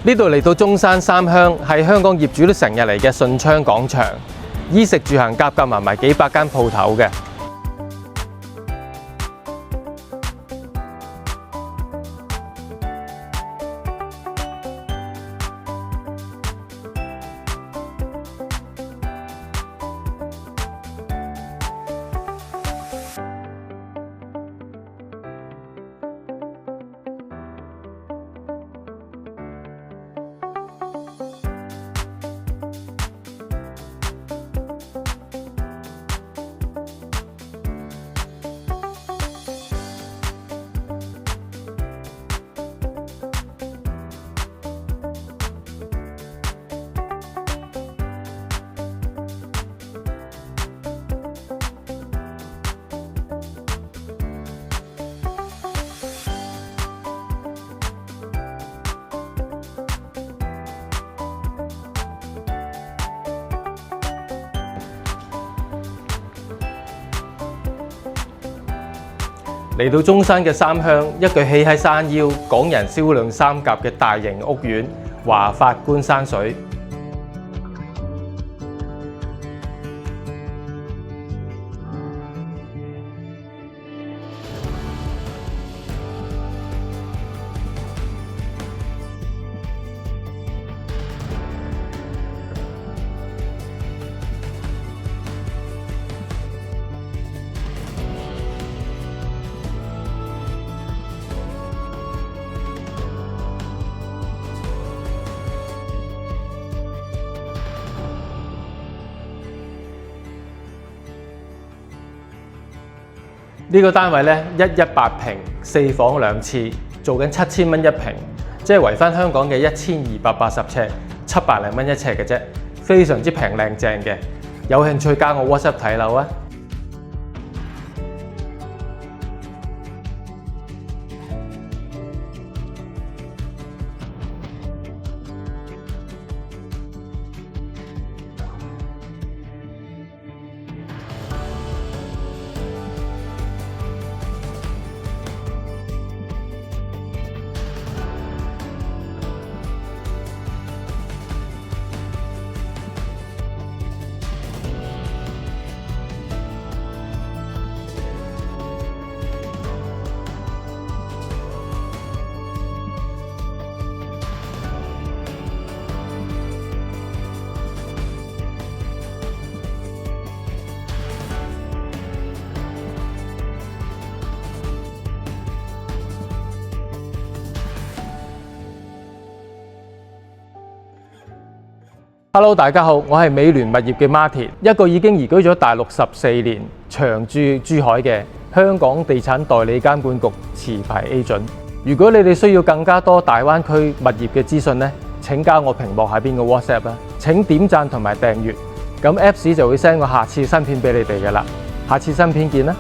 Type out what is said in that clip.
呢度嚟到中山三鄉，係香港業主都成日嚟嘅順昌廣場，衣食住行夾埋幾百間鋪頭嘅。嚟到中山嘅三鄉，一句起喺山腰，港人銷量三甲嘅大型屋苑華發觀山水。呢個單位咧118平，4房2廁，做緊7000蚊一平，即係圍翻香港嘅1280尺，700零蚊一尺嘅啫，非常之平靚正嘅。有興趣加我 WhatsApp 睇樓啊！Hello， 大家好，我係美聯物業嘅 Martin， 一個已經移居咗大陸14年、長駐珠海嘅香港地產代理監管局持牌 agent。如果你哋需要更加多大灣區物業嘅資訊呢，請加我屏幕下邊嘅 WhatsApp 啦。請點讚同埋訂閱，咁 Apps 就會 send 我下次新片俾你哋㗎喇。下次新片見啦！